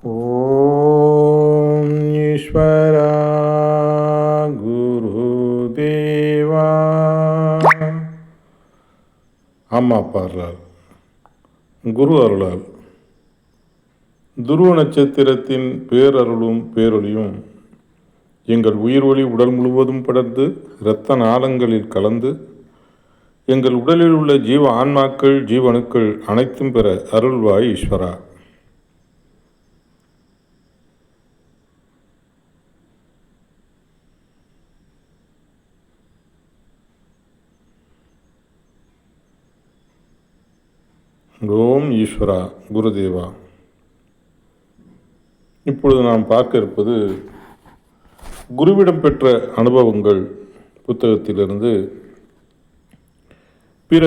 ஓம் ஈஸ்வரா குருதேவா. அம்மா பாடுறார். குரு அருளால் துருவ நட்சத்திரத்தின் பேரருளும் பேரொளியும் எங்கள் உயிர் ஒளி உடல் முழுவதும் படர்ந்து இரத்த நாளங்களில் கலந்து எங்கள் உடலில் உள்ள ஜீவ ஆன்மாக்கள் ஜீவனுக்கள் அனைத்தும் பெற அருள்வாய் ஈஸ்வரா. ஓம் ஈஸ்வரா குருதேவா. இப்பொழுது நாம் பார்க்க இருப்பது குருவிடம் பெற்ற அனுபவங்கள் புத்தகத்திலிருந்து பிற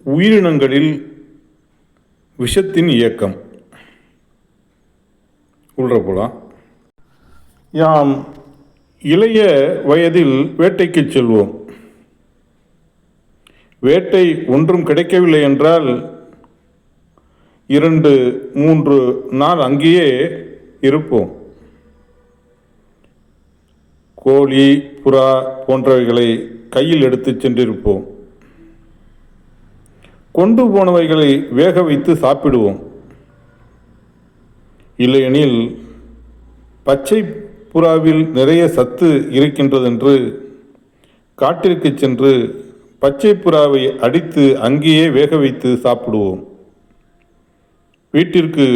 உயிரினங்களில் விஷத்தின் இயக்கம். உள்ள போலாம். யாம் இளைய வயதில் வேட்டைக்கு செல்வோம். வேட்டை ஒன்றும் கிடைக்கவில்லை என்றால் 2-3 நாள் அங்கேயே இருப்போம். கோழி புறா போன்றவைகளை கையில் எடுத்து சென்றிருப்போம். கொண்டு போனவைகளை வேக வைத்து சாப்பிடுவோம். இல்லையெனில் பச்சை புறாவில் நிறைய சத்து இருக்கின்றதென்று காட்டிற்கு சென்று பச்சை புறாவை அடித்து அங்கேயே வேக வைத்து சாப்பிடுவோம். வீட்டிற்கு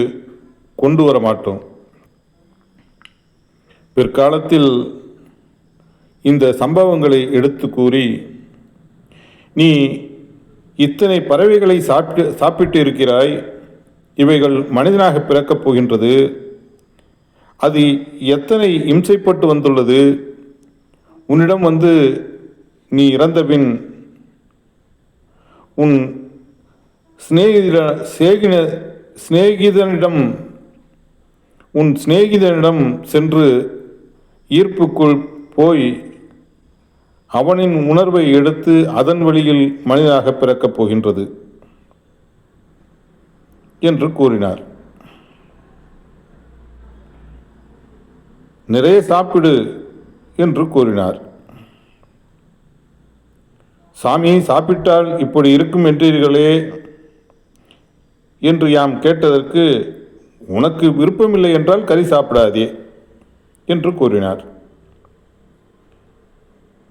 கொண்டு வர மாட்டோம். பிற்காலத்தில் இந்த சம்பவங்களை எடுத்து கூறி, நீ இத்தனை பறவைகளை சாப்பிட்டு இருக்கிறாய், இவைகள் மனிதனாக பிறக்கப் போகின்றது, அது எத்தனை இம்சைப்பட்டு வந்துள்ளது, உன்னிடம் வந்து நீ இறந்தபின் உன் சிநேகிதனிடம் சென்று ஈர்ப்புக்குள் போய் அவனின் உணர்வை எடுத்து அதன் வழியில் மனிதனாக பிறக்கப் போகின்றது என்று கூறினார். நிறைய சாப்பிடு என்று கூறினார். சாமி, சாப்பிட்டால் இப்படி இருக்கும் என்றீர்களே என்று யாம் கேட்டதற்கு, உனக்கு விருப்பமில்லை என்றால் கறி சாப்பிடாதே என்று கூறினார்.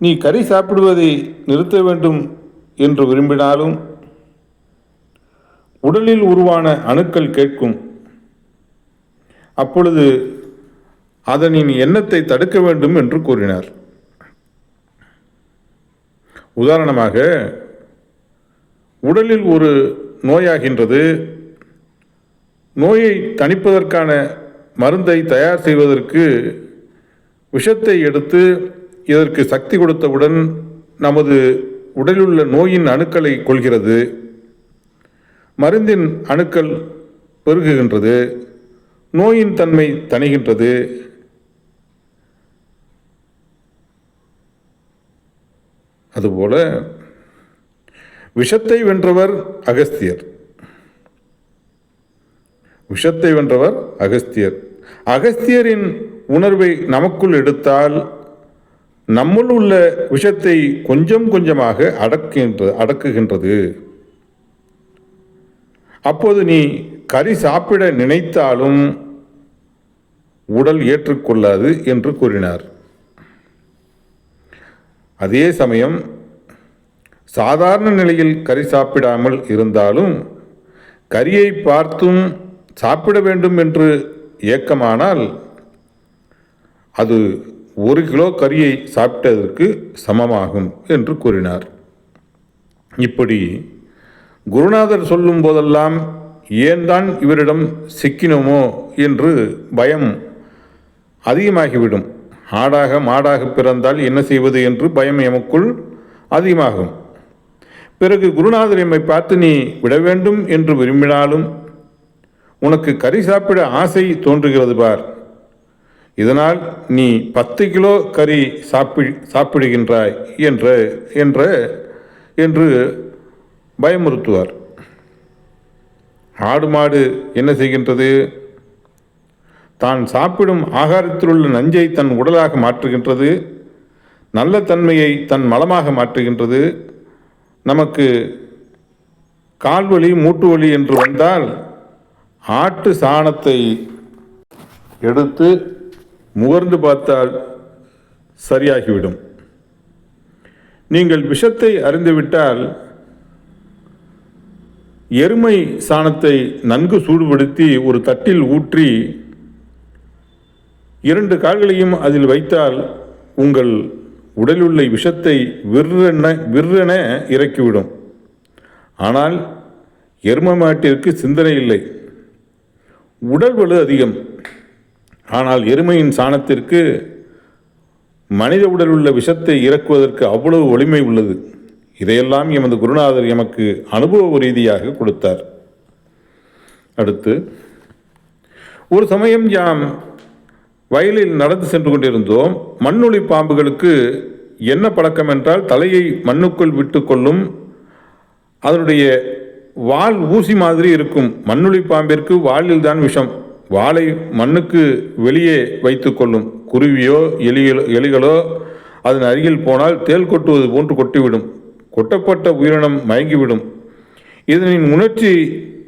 நீ கறி சாப்பிடுவதை நிறுத்த வேண்டும் என்று விரும்பினாலும் உடலில் உருவான அணுக்கள் கேட்கும். அப்பொழுது அதனின் எண்ணத்தை தடுக்க வேண்டும் என்று கூறினார். உதாரணமாக, உடலில் ஒரு நோயாகின்றது. நோயை தணிப்பதற்கான மருந்தை தயார் செய்வதற்கு விஷத்தை எடுத்து இதற்கு சக்தி கொடுத்தவுடன் நமது உடலிலுள்ள நோயின் அணுக்களை கொள்கிறது. மருந்தின் அணுக்கள் பெருகுகின்றது, நோயின் தன்மை தணிகின்றது. அதுபோல விஷத்தை வென்றவர் அகஸ்தியர். விஷத்தை வென்றவர் அகஸ்தியர். அகஸ்தியரின் உணர்வை நமக்குள் எடுத்தால் நம்முள் உள்ள விஷத்தை கொஞ்சம் கொஞ்சமாக அடக்குகின்றது. அப்போது நீ கறி சாப்பிட நினைத்தாலும் உடல் ஏற்றுக்கொள்ளாது என்று கூறினார். அதே சமயம் சாதாரண நிலையில் கறி சாப்பிடாமல் இருந்தாலும் கறியை பார்த்தும் சாப்பிட வேண்டும் என்று ஏக்கமானால் அது 1 கிலோ கறியை சாப்பிட்டதற்கு சமமாகும் என்று கூறினார். இப்படி குருநாதர் சொல்லும் போதெல்லாம் ஏன் தான் இவரிடம் சிக்கினோமோ என்று பயம் அதிகமாகிவிடும். ஆடாக மாடாக பிறந்தால் என்ன செய்வது என்று பயம் எமக்குள் அதிகமாகும். பிறகு குருநாதர் எம்மை பார்த்து, நீ விட வேண்டும் என்று விரும்பினாலும் உனக்கு கறி சாப்பிட ஆசை தோன்றுகிறது பார், இதனால் நீ 10 கிலோ கறி சாப்பிடுகின்றாய் என்று பயமுறுத்துவார். ஆடு மாடு என்ன செய்கின்றது? தான் சாப்பிடும் ஆகாரத்திலுள்ள நஞ்சை தன் உடலாக மாற்றுகின்றது, நல்ல தன்மையை தன் மலமாக மாற்றுகின்றது. நமக்கு கால்வலி மூட்டு வலி என்று வந்தால் ஆட்டு சாணத்தை எடுத்து முகர்ந்து பார்த்தால் சரியாகிவிடும். நீங்கள் விஷத்தை அறிந்துவிட்டால் எருமை சாணத்தை நன்கு சூடுபடுத்தி ஒரு தட்டில் ஊற்றி 2 கால்களையும் அதில் வைத்தால் உங்கள் உடலுள்ள விஷத்தை விற்றென இறக்கிவிடும். ஆனால் எருமை மாட்டிற்கு சிந்தனை இல்லை, உடல் வலு அதிகம். ஆனால் எருமையின் சாணத்திற்கு மனித உடல் உள்ள விஷத்தை இறக்குவதற்கு அவ்வளவு வலிமை உள்ளது. இதையெல்லாம் எமது குருநாதர் எமக்கு அனுபவ ரீதியாக கொடுத்தார். அடுத்து, ஒரு சமயம் யாம் வயலில் நடந்து சென்று கொண்டிருந்தோம். மண்ணுளி பாம்புகளுக்கு என்ன பழக்கம் என்றால், தலையை மண்ணுக்குள் விட்டு கொள்ளும். அதனுடைய வால் ஊசி மாதிரி இருக்கும். மண்ணுளி பாம்பிற்கு வாலில் தான் விஷம். வாளை மண்ணுக்கு வெளியே வைத்து கொள்ளும். குருவியோ எலிகளோ அதன் அருகில் போனால் தேல் கொட்டுவது போன்று கொட்டிவிடும். கொட்டப்பட்ட உயிரினம் மயங்கிவிடும். இதனின் உணர்ச்சி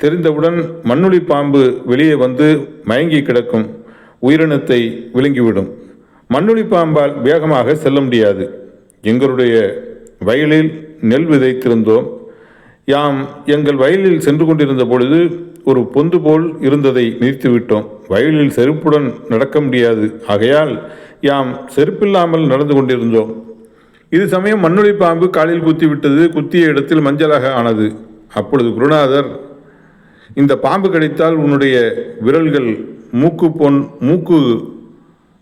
தெரிந்தவுடன் மண்ணுளி பாம்பு வெளியே வந்து மயங்கி கிடக்கும் உயிரினத்தை விழுங்கிவிடும். மண்ணுளி பாம்பால் வேகமாக செல்ல முடியாது. எங்களுடைய வயலில் நெல் விதைத்திருந்தோம். யாம் எங்கள் வயலில் சென்று கொண்டிருந்த பொழுது ஒரு பொந்து போல் இருந்ததை நிறுத்திவிட்டோம். வயலில் செருப்புடன் நடக்க முடியாது. ஆகையால் யாம் செருப்பில்லாமல் நடந்து கொண்டிருந்தோம். இது சமயம் மண்ணுளி பாம்பு காலில் குத்திவிட்டது. குத்திய இடத்தில் மஞ்சளாக ஆனது. அப்பொழுது குருநாதர், இந்த பாம்பு கடித்தால் உன்னுடைய விரல்கள் மூக்கு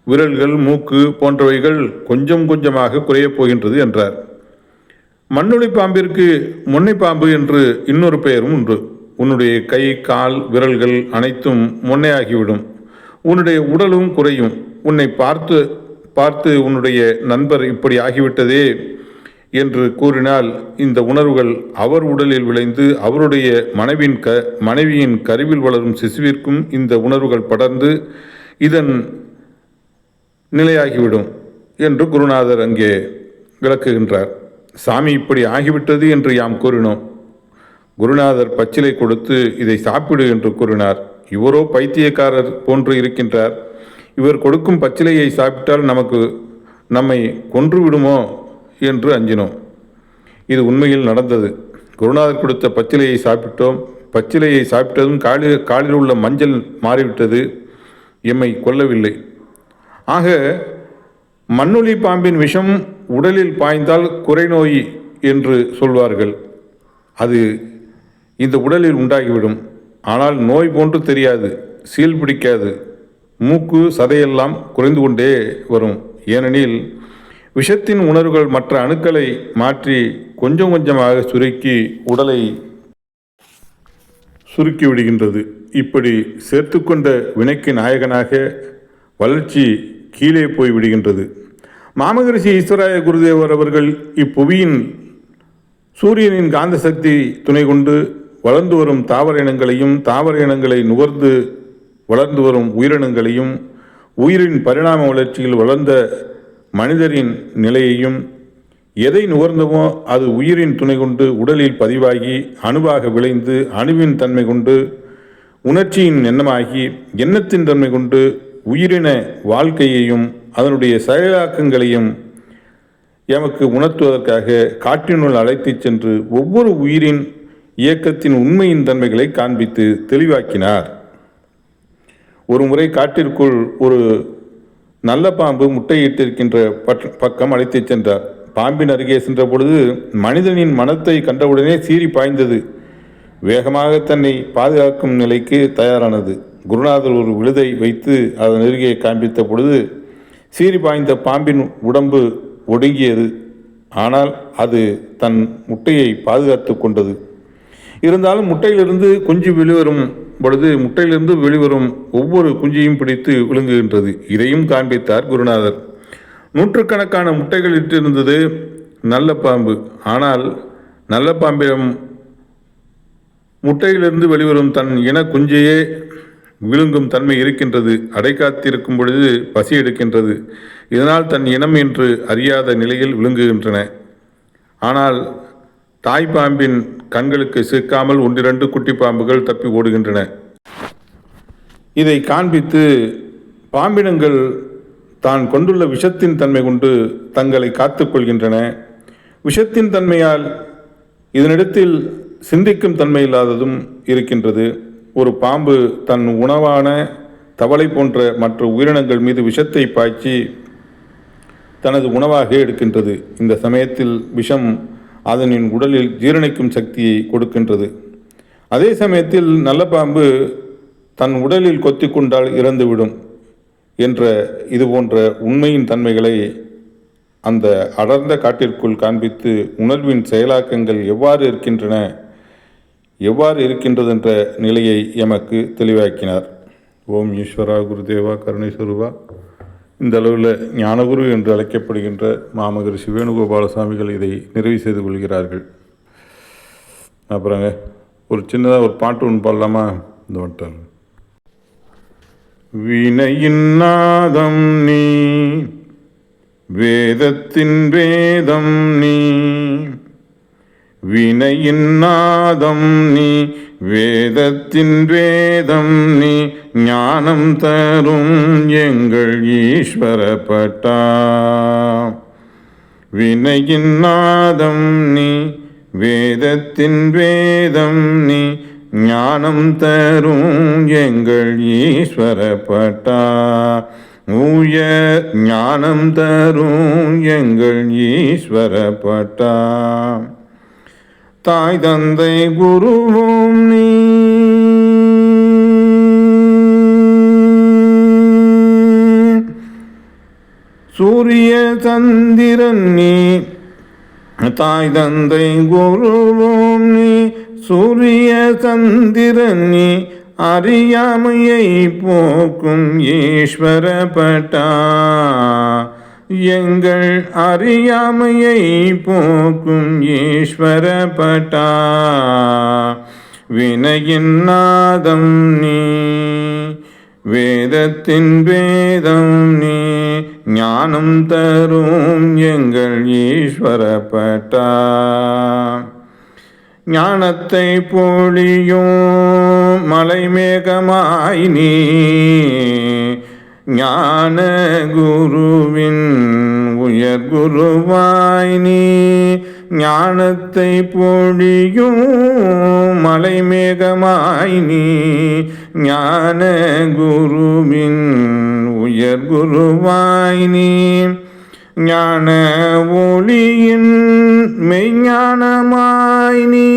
விரல்கள் மூக்கு போன்றவைகள் கொஞ்சம் கொஞ்சமாக குறையப் போகின்றது என்றார். மண்ணுளி பாம்பிற்கு மொன்னை பாம்பு என்று இன்னொரு பெயரும் உண்டு. உன்னுடைய கை கால் விரல்கள் அனைத்தும் மொன்னையாகிவிடும். உன்னுடைய உடலும் குறையும். உன்னை பார்த்து உன்னுடைய நண்பர் இப்படி ஆகிவிட்டதே என்று கூறினால் இந்த உணர்வுகள் அவர் உடலில் விளைந்து அவருடைய மனைவியின் கருவில் வளரும் சிசுவிற்கும் இந்த உணர்வுகள் படர்ந்து இதன் நிலையாகிவிடும் என்று குருநாதர் அங்கே விளக்குகின்றார். சாமி இப்படி ஆகிவிட்டது என்று யாம் கூறினோம். குருநாதர் பச்சிலை கொடுத்து இதை சாப்பிடு என்று கூறினார். இவரோ பைத்தியக்காரர் போன்று இருக்கின்றார். இவர் கொடுக்கும் பச்சிலையை சாப்பிட்டால் நம்மை கொன்றுவிடுமோ என்று அஞ்சினோம். இது உண்மையில் நடந்தது. குருநாதர் கொடுத்த பச்சிலையை சாப்பிட்டோம். பச்சிலையை சாப்பிட்டதும் காலில் உள்ள மஞ்சள் மாறிவிட்டது. எம்மை கொல்லவில்லை. ஆக மண்ணுளி பாம்பின் விஷம் உடலில் பாய்ந்தால் குறைநோய் என்று சொல்வார்கள். அது இந்த உடலில் உண்டாகிவிடும். ஆனால் நோய் போன்று தெரியாது, சீல் பிடிக்காது. மூக்கு சதையெல்லாம் குறைந்து கொண்டே வரும். ஏனெனில் விஷத்தின் உணர்வுகள் மற்ற அணுக்களை மாற்றி கொஞ்சம் கொஞ்சமாக உடலை சுருக்கி விடுகின்றது. இப்படி சேர்த்து கொண்ட வினைக்கு நாயகனாக வளர்ச்சி கீழே போய் விடுகின்றது. மாமகரிஷி ஈஸ்வராய குருதேவர் அவர்கள் இப்புவியின் சூரியனின் காந்த சக்தி துணை கொண்டு வளர்ந்து வரும் தாவர இனங்களையும், தாவர இனங்களை நுகர்ந்து வளர்ந்து வரும் உயிரினங்களையும், உயிரின் பரிணாம வளர்ச்சியில் வளர்ந்த மனிதரின் நிலையையும், எதை நுகர்ந்தமோ அது உயிரின் துணை கொண்டு உடலில் பதிவாகி அணுவாக விளைந்து அணுவின் தன்மை கொண்டு உணர்ச்சியின் எண்ணமாகி எண்ணத்தின் தன்மை கொண்டு உயிரின வாழ்க்கையையும் அதனுடைய செயலாக்கங்களையும் எமக்கு உணர்த்துவதற்காக காற்றினுள் அழைத்துச் சென்று ஒவ்வொரு உயிரின் இயக்கத்தின் உண்மையின் தன்மைகளை காண்பித்து தெளிவாக்கினார். ஒரு முறை காட்டிற்குள் ஒரு நல்ல பாம்பு முட்டையிட்டிருக்கின்ற பக்கம் அழைத்துச் சென்றார். பாம்பின் அருகே சென்ற பொழுது மனிதனின் மனத்தை கண்டவுடனே சீறி பாய்ந்தது. வேகமாக தன்னை பாதுகாக்கும் நிலைக்கு தயாரானது. குருநாதர் ஒரு விழுதை வைத்து அதன் அருகே காண்பித்த பொழுது சீறி பாய்ந்த பாம்பின் உடம்பு ஒடுங்கியது. ஆனால் அது தன் முட்டையை பாதுகாத்து கொண்டது. இருந்தாலும் முட்டையிலிருந்து குஞ்சு வெளிவரும் பொழுது முட்டையிலிருந்து வெளிவரும் ஒவ்வொரு குஞ்சையும் பிடித்து விழுங்குகின்றது. இதையும் காண்பித்தார் குருநாதர். நூற்றுக்கணக்கான முட்டைகள் இட்டிருந்தது நல்ல பாம்பு. ஆனால் நல்ல பாம்பிடம் முட்டையிலிருந்து வெளிவரும் தன் இன குஞ்சையே விழுங்கும் தன்மை இருக்கின்றது. அடைக்காத்திருக்கும் பொழுது பசி எடுக்கின்றது. இதனால் தன் இனம் என்று அறியாத நிலையில் விழுங்குகின்றன. ஆனால் தாய்ப்பாம்பின் கண்களுக்கு சிக்காமல் 1-2 குட்டி பாம்புகள் தப்பி ஓடுகின்றன. இதை காண்பித்து பாம்பினங்கள் தான் கொண்டுள்ள விஷத்தின் தன்மை கொண்டு தங்களை காத்துக்கொள்கின்றன. விஷத்தின் தன்மையால் இதனிடத்தில் சிந்திக்கும் தன்மை இல்லாததும் இருக்கின்றது. ஒரு பாம்பு தன் உணவான தவளை போன்ற மற்ற உயிரினங்கள் மீது விஷத்தை பாய்ச்சி தனது உணவாக எடுக்கின்றது. இந்த சமயத்தில் விஷம் அதனின் உடலில் ஜீரணிக்கும் சக்தியை கொடுக்கின்றது. அதே சமயத்தில் நல்ல பாம்பு தன் உடலில் கொத்தி கொண்டால் இறந்துவிடும் என்ற இது போன்ற உண்மையின் தன்மைகளை அந்த அடர்ந்த காட்டிற்குள் காண்பித்து உணர்வின் செயலாக்கங்கள் எவ்வாறு இருக்கின்றது என்ற நிலையை எமக்கு தெளிவாக்கினார். ஓம் ஈஸ்வரா குருதேவா கருணை சொருவா. இந்த அளவில் ஞானகுரு என்று அழைக்கப்படுகின்ற மாமகரிஷி வேணுகோபால சுவாமிகள் இதை நிறைவு செய்து கொள்கிறார்கள். அப்புறங்க ஒரு சின்னதாக ஒரு பாட்டு ஒன்று பாடலாமா? இந்த வட்டம் வினையின் நாதம் நீ, வேதத்தின் வேதம் நீ, வினையின் நாதம் நீ, வேதத்தின் வேதம் நீ, ஞானம் தரும் எங்கள் ஈஸ்வரப்பட்டா. வினையின் நாதம் நீ, வேதத்தின் வேதம் நீ, ஞானம் தரும் எங்கள் ஈஸ்வரப்பட்டா. உயர் ஞானம் தரும் எங்கள் ஈஸ்வரப்பட்டா. தாய் தந்தை குருவும் நீ, சூரிய சந்திரன் நீ. தாய் தந்தை குருவும் நீ, சூரிய சந்திரன் நீ, அறியாமையை போக்கும் ஈஸ்வரப்பட்டா. எங்கள் அறியாமையை போக்கும் ஈஸ்வரப்பட்டா. வினையின் நாதம் நீ, வேதத்தின் வேதம் நீ, ஞானம் தரும் எங்கள் ஈஸ்வரப்பட்டா. ஞானத்தை பொழியும் மலைமேகமாய் நீ, ஞான குருவின் உயர் குருவாய் நீ. ஞானத்தை பொழியும் மலைமேகமாய் நீ, ஞான குருவின் உயர் குருவாய் நீ. ஞான ஒளியின் மெய்ஞானமாய் நீ,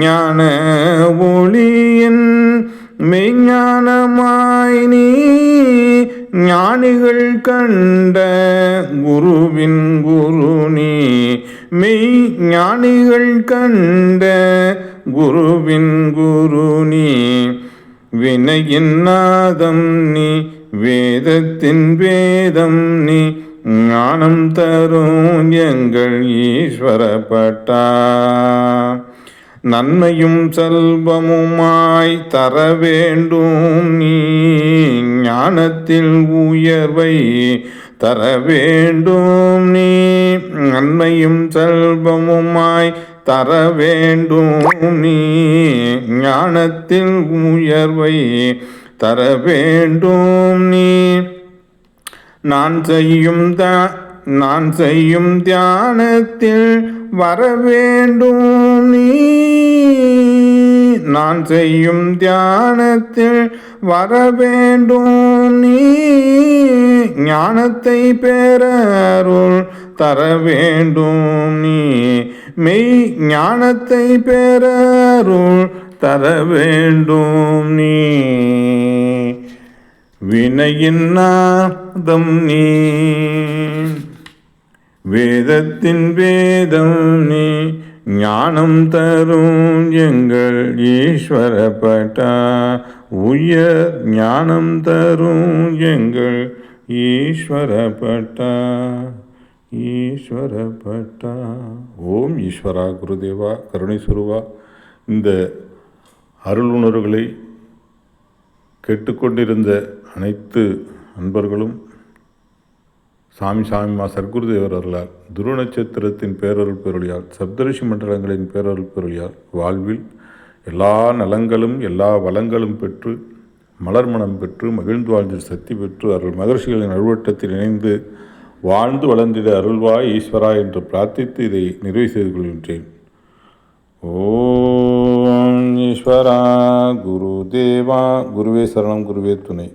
ஞான ஒளியின் மெய்ஞானமாய் நீ. ஞானிகள் கண்ட குருவின் குரு நீ, மெய் ஞானிகள் கண்ட குருவின் குரு நீ. வினையின் நாதம் நீ, வேதத்தின் வேதம் நீ, ஞானம் தரும் எங்கள் ஈஸ்வரப்பட்டா. நன்மையும் செல்வமுமாய் தர வேண்டும் நீ, ஞானத்தில் உயர்வை தர வேண்டும் நீ. நன்மையும் செல்வமுமாய் தர வேண்டும் நீ, ஞானத்தில் உயர்வை தர வேண்டும் நீ. நான் செய்யும் தியானத்தில் வர வேண்டும் நீ. நான் செய்யும் தியானத்தில் வர வேண்டும் நீ. ஞானத்தை பெறருள் தர வேண்டும் நீ, மெய் ஞானத்தை பெறருள் தர வேண்டும் நீ. வினையின் நாதம் நீ, வேதத்தின் வேதம் நீ, ஞானம் தரும் எங்கள் ஈஸ்வரப்பட்டா. உயர் ஞானம் தரும் எங்கள் ஈஸ்வரப்பட்டா. ஈஸ்வரப்பட்டா. ஓம் ஈஸ்வரா குருதேவா கருணை சொருவா. இந்த அருள் உணர்வுகளை கேட்டுக்கொண்டிருந்த அனைத்து அன்பர்களும் சாமிமா சர்க்குருதேவர் அருளால், துருவ நட்சத்திரத்தின் பேரருள் பெருளியால், சப்தரிஷி மண்டலங்களின் பேரருள் பெருளியால் வாழ்வில் எல்லா நலங்களும் எல்லா வளங்களும் பெற்று மலர்மணம் பெற்று மகிழ்ந்து வாழ்ந்து சக்தி பெற்று அருள் மகர்ஷிகளின் அருள்வட்டத்தில் இணைந்து வாழ்ந்து வளர்ந்திட அருள்வாய் ஈஸ்வரா என்று பிரார்த்தித்து இதை நிறைவு செய்து கொள்கின்றேன். ஓம் ஈஸ்வரா குரு தேவா. குருவே சரணம், குருவே துணை.